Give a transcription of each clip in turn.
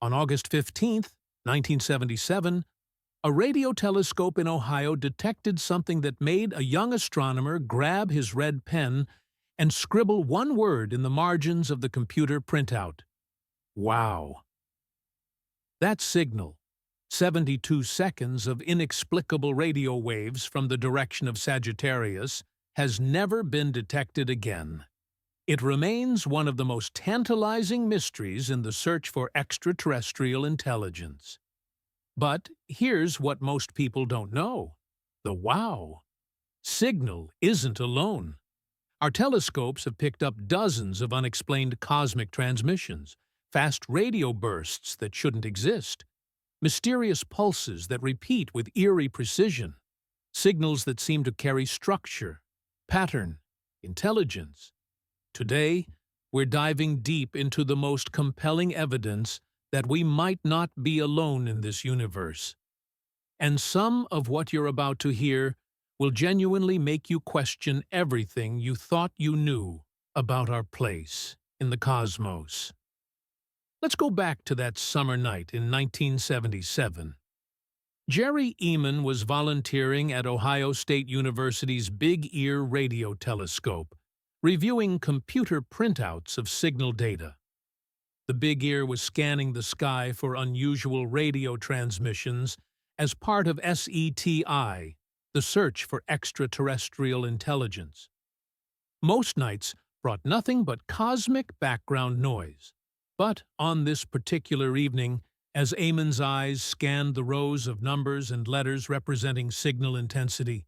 On August 15th, 1977, a radio telescope in Ohio detected something that made a young astronomer grab his red pen and scribble one word in the margins of the computer printout. Wow. That signal, 72 seconds of inexplicable radio waves from the direction of Sagittarius, has never been detected again. It remains one of the most tantalizing mysteries in the search for extraterrestrial intelligence. But here's what most people don't know. The wow signal isn't alone. Our telescopes have picked up dozens of unexplained cosmic transmissions, fast radio bursts that shouldn't exist, mysterious pulses that repeat with eerie precision, signals that seem to carry structure, pattern, intelligence. Today, we're diving deep into the most compelling evidence that we might not be alone in this universe. And some of what you're about to hear will genuinely make you question everything you thought you knew about our place in the cosmos. Let's go back to that summer night in 1977. Jerry Eman was volunteering at Ohio State University's Big Ear radio telescope, reviewing computer printouts of signal data. The Big Ear was scanning the sky for unusual radio transmissions as part of SETI, the search for extraterrestrial intelligence. Most nights brought nothing but cosmic background noise. But on this particular evening, as Eamon's eyes scanned the rows of numbers and letters representing signal intensity,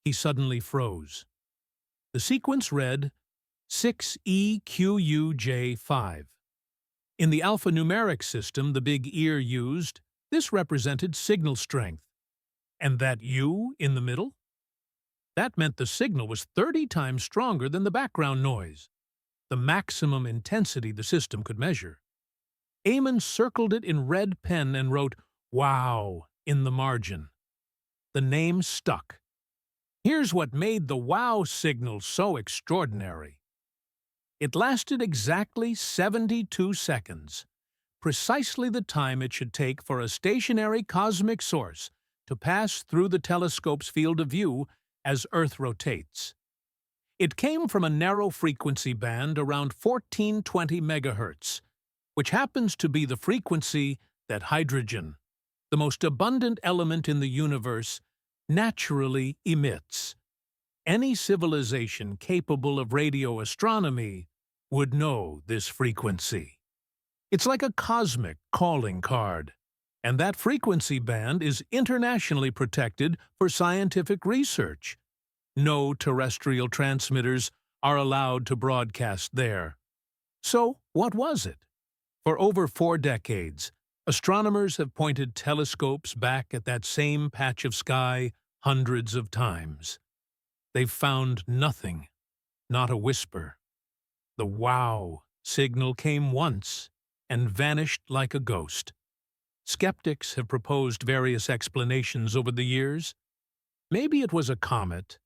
he suddenly froze. The sequence read 6EQUJ5. In the alphanumeric system the Big Ear used, this represented signal strength. And that U in the middle? That meant the signal was 30 times stronger than the background noise, the maximum intensity the system could measure. Eamon circled it in red pen and wrote "Wow" in the margin. The name stuck. Here's what made the wow signal so extraordinary. It lasted exactly 72 seconds, precisely the time it should take for a stationary cosmic source to pass through the telescope's field of view as Earth rotates. It came from a narrow frequency band around 1420 megahertz, which happens to be the frequency that hydrogen, the most abundant element in the universe, naturally emits. Any civilization capable of radio astronomy would know this frequency. It's like a cosmic calling card, and that frequency band is internationally protected for scientific research. No terrestrial transmitters are allowed to broadcast there. So, what was it? For over 4 decades, astronomers have pointed telescopes back at that same patch of sky hundreds of times. They've found nothing, not a whisper. The wow signal came once and vanished like a ghost. Skeptics have proposed various explanations over the years. Maybe it was a comet,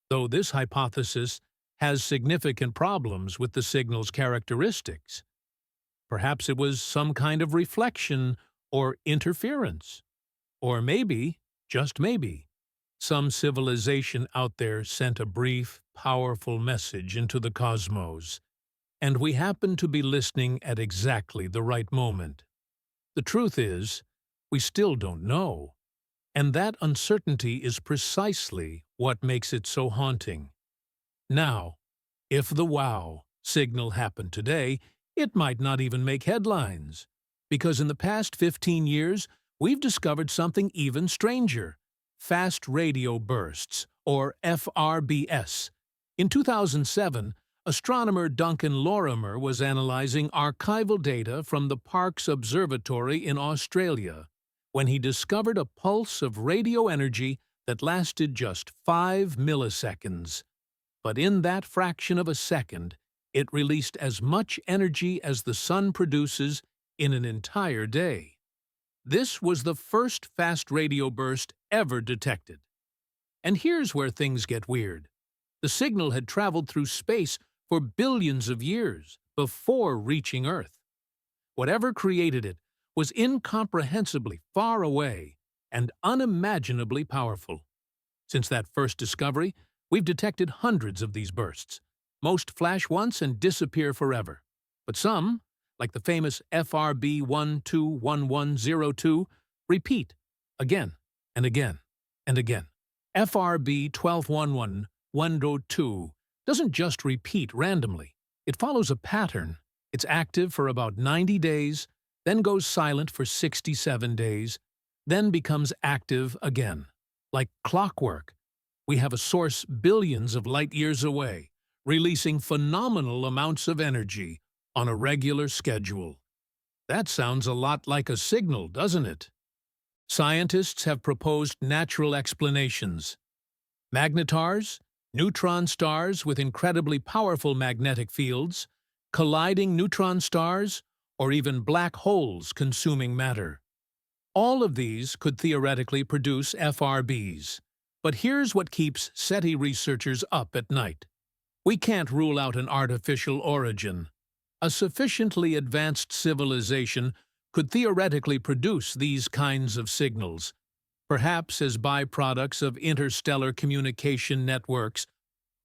though this hypothesis has significant problems with the signal's characteristics. Perhaps it was some kind of reflection or interference. Or maybe, just maybe, some civilization out there sent a brief, powerful message into the cosmos, and we happen to be listening at exactly the right moment. The truth is, we still don't know, and that uncertainty is precisely what makes it so haunting. Now, if the wow signal happened today, it might not even make headlines, because in the past 15 years, we've discovered something even stranger: fast radio bursts, or FRBS. In 2007, astronomer Duncan Lorimer was analyzing archival data from the Parkes Observatory in Australia when he discovered a pulse of radio energy that lasted just 5 milliseconds. But in that fraction of a second, it released as much energy as the sun produces in an entire day. This was the first fast radio burst ever detected. And here's where things get weird. The signal had traveled through space for billions of years before reaching Earth. Whatever created it was incomprehensibly far away and unimaginably powerful. Since that first discovery, we've detected hundreds of these bursts. Most flash once and disappear forever. But some, like the famous FRB 121102, repeat again and again and again. FRB 121112 doesn't just repeat randomly. It follows a pattern. It's active for about 90 days, then goes silent for 67 days, then becomes active again. Like clockwork, we have a source billions of light-years away, releasing phenomenal amounts of energy on a regular schedule. That sounds a lot like a signal, doesn't it? Scientists have proposed natural explanations. Magnetars, neutron stars with incredibly powerful magnetic fields, colliding neutron stars, or even black holes consuming matter. All of these could theoretically produce FRBs. But here's what keeps SETI researchers up at night. We can't rule out an artificial origin. A sufficiently advanced civilization could theoretically produce these kinds of signals, perhaps as byproducts of interstellar communication networks,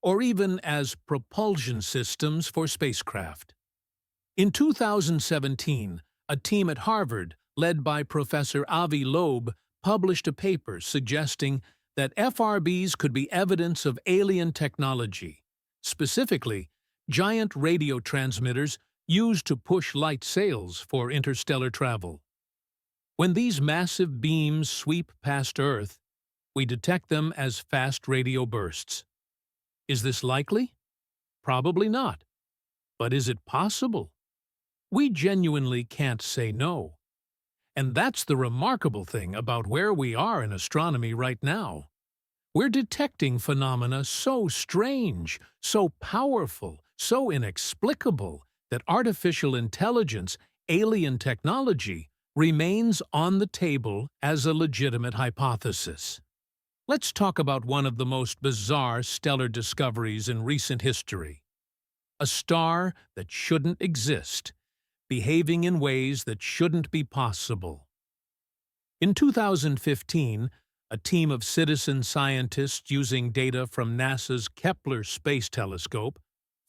or even as propulsion systems for spacecraft. In 2017, a team at Harvard, led by Professor Avi Loeb, published a paper suggesting that FRBs could be evidence of alien technology, specifically giant radio transmitters used to push light sails for interstellar travel. When these massive beams sweep past Earth, we detect them as fast radio bursts. Is this likely? Probably not. But is it possible? We genuinely can't say no. And that's the remarkable thing about where we are in astronomy right now. We're detecting phenomena so strange, so powerful, so inexplicable that artificial intelligence, alien technology, remains on the table as a legitimate hypothesis. Let's talk about one of the most bizarre stellar discoveries in recent history. A star that shouldn't exist, behaving in ways that shouldn't be possible. In 2015, a team of citizen scientists using data from NASA's Kepler Space Telescope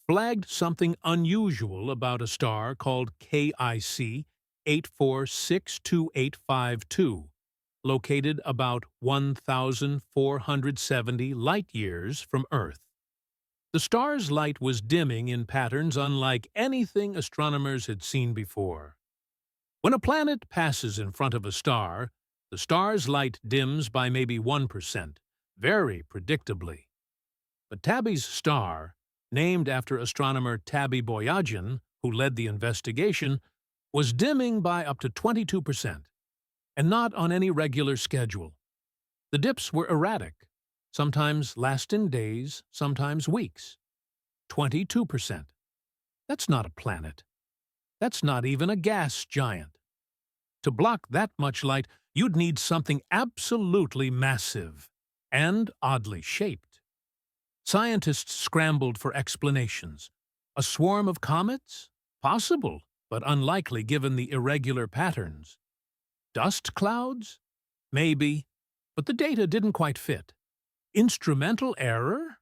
flagged something unusual about a star called KIC 84628552, located about 1,470 light-years from Earth. The star's light was dimming in patterns unlike anything astronomers had seen before. When a planet passes in front of a star, the star's light dims by maybe 1%, very predictably. But Tabby's star, named after astronomer Tabby Boyajian, who led the investigation, was dimming by up to 22%, and not on any regular schedule. The dips were erratic, sometimes lasting days, sometimes weeks. 22%. That's not a planet. That's not even a gas giant. To block that much light, you'd need something absolutely massive and oddly shaped. Scientists scrambled for explanations. A swarm of comets? Possible, but unlikely given the irregular patterns. Dust clouds? Maybe, but the data didn't quite fit. Instrumental error?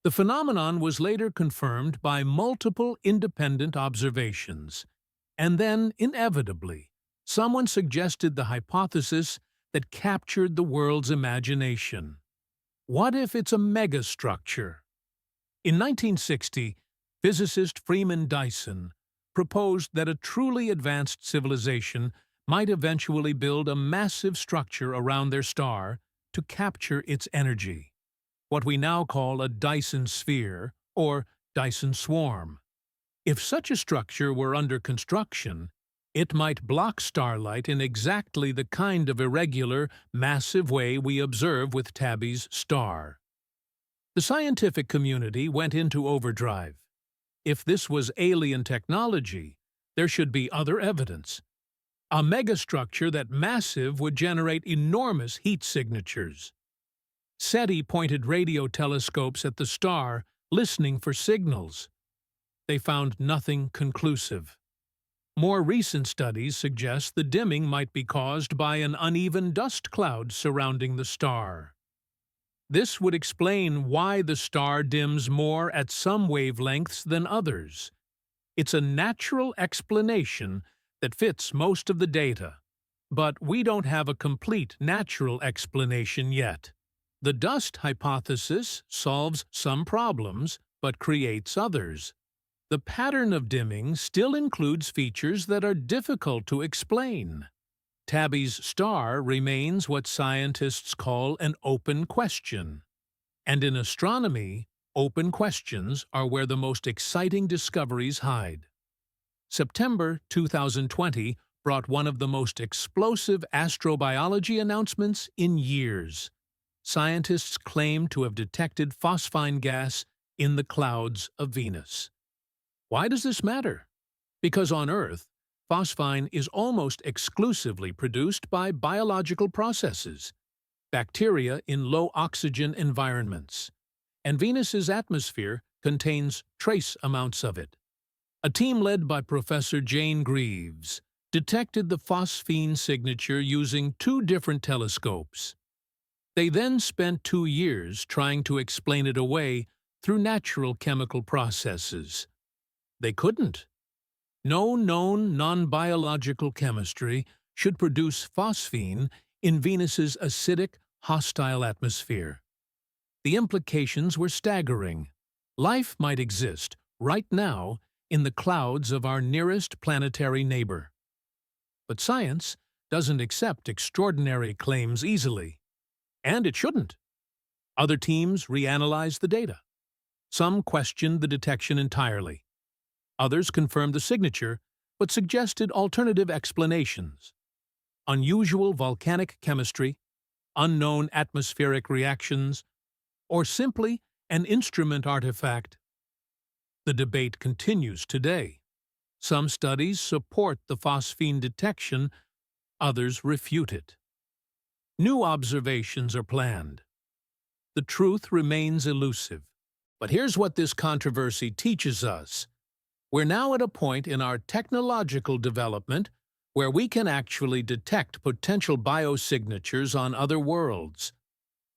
The phenomenon was later confirmed by multiple independent observations, and then, inevitably, someone suggested the hypothesis that captured the world's imagination. What if it's a megastructure? In 1960, physicist Freeman Dyson proposed that a truly advanced civilization might eventually build a massive structure around their star to capture its energy, what we now call a Dyson sphere or Dyson swarm. If such a structure were under construction, it might block starlight in exactly the kind of irregular, massive way we observe with Tabby's star. The scientific community went into overdrive. If this was alien technology, there should be other evidence. A megastructure that massive would generate enormous heat signatures. SETI pointed radio telescopes at the star, listening for signals. They found nothing conclusive. More recent studies suggest the dimming might be caused by an uneven dust cloud surrounding the star. This would explain why the star dims more at some wavelengths than others. It's a natural explanation that fits most of the data, but we don't have a complete natural explanation yet. The dust hypothesis solves some problems, but creates others. The pattern of dimming still includes features that are difficult to explain. Tabby's star remains what scientists call an open question. And in astronomy, open questions are where the most exciting discoveries hide. September 2020 brought one of the most explosive astrobiology announcements in years. Scientists claim to have detected phosphine gas in the clouds of Venus. Why does this matter? Because on Earth, phosphine is almost exclusively produced by biological processes, bacteria in low-oxygen environments, and Venus's atmosphere contains trace amounts of it. A team led by Professor Jane Greaves detected the phosphine signature using 2 different telescopes. They then spent 2 years trying to explain it away through natural chemical processes. They couldn't. No known non-biological chemistry should produce phosphine in Venus's acidic, hostile atmosphere. The implications were staggering. Life might exist right now in the clouds of our nearest planetary neighbor. But science doesn't accept extraordinary claims easily. And it shouldn't. Other teams reanalyzed the data. Some questioned the detection entirely. Others confirmed the signature, but suggested alternative explanations. Unusual volcanic chemistry, unknown atmospheric reactions, or simply an instrument artifact. The debate continues today. Some studies support the phosphine detection, others refute it. New observations are planned. The truth remains elusive. But here's what this controversy teaches us. We're now at a point in our technological development where we can actually detect potential biosignatures on other worlds.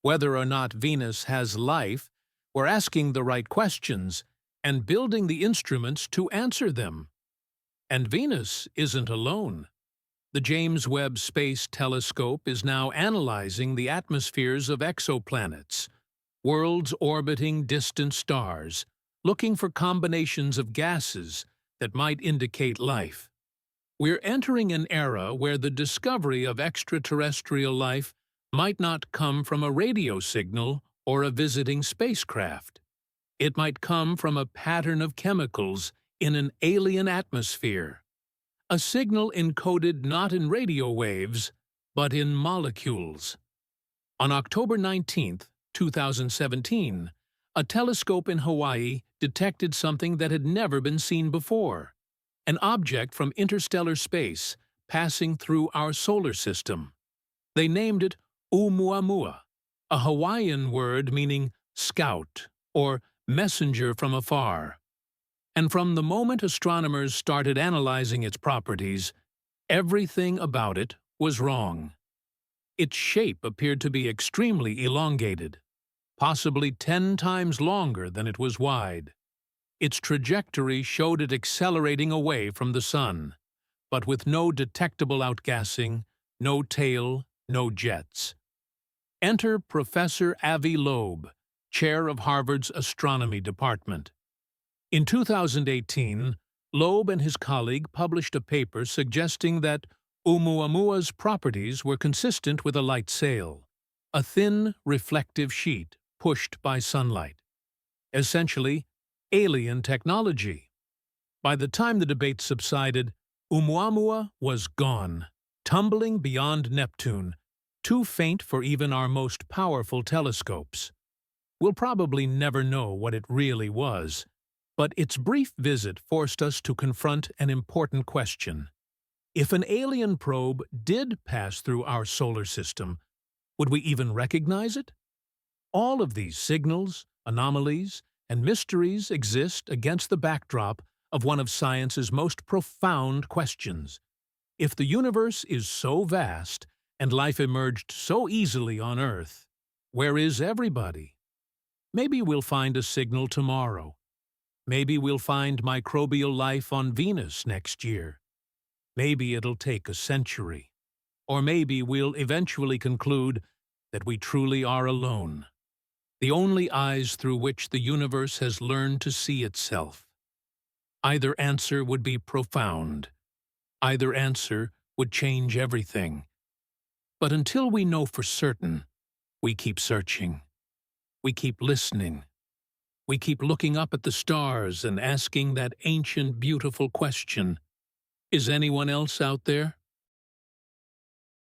Whether or not Venus has life, we're asking the right questions and building the instruments to answer them. And Venus isn't alone. The James Webb Space Telescope is now analyzing the atmospheres of exoplanets, worlds orbiting distant stars, looking for combinations of gases that might indicate life. We're entering an era where the discovery of extraterrestrial life might not come from a radio signal or a visiting spacecraft. It might come from a pattern of chemicals in an alien atmosphere, a signal encoded not in radio waves, but in molecules. On October 19, 2017, a telescope in Hawaii detected something that had never been seen before, an object from interstellar space passing through our solar system. They named it Oumuamua, a Hawaiian word meaning scout or messenger from afar. And from the moment astronomers started analyzing its properties, everything about it was wrong. Its shape appeared to be extremely elongated, possibly 10 times longer than it was wide. Its trajectory showed it accelerating away from the sun, but with no detectable outgassing, no tail, no jets. Enter Professor Avi Loeb, chair of Harvard's Astronomy Department. In 2018, Loeb and his colleague published a paper suggesting that Oumuamua's properties were consistent with a light sail, a thin, reflective sheet pushed by sunlight. Essentially, alien technology. By the time the debate subsided, Oumuamua was gone, tumbling beyond Neptune, too faint for even our most powerful telescopes. We'll probably never know what it really was, but its brief visit forced us to confront an important question. If an alien probe did pass through our solar system, would we even recognize it? All of these signals, anomalies, and mysteries exist against the backdrop of one of science's most profound questions. If the universe is so vast and life emerged so easily on Earth, where is everybody? Maybe we'll find a signal tomorrow. Maybe we'll find microbial life on Venus next year. Maybe it'll take a century. Or maybe we'll eventually conclude that we truly are alone, the only eyes through which the universe has learned to see itself. Either answer would be profound. Either answer would change everything. But until we know for certain, we keep searching. We keep listening. We keep looking up at the stars and asking that ancient, beautiful question, is anyone else out there?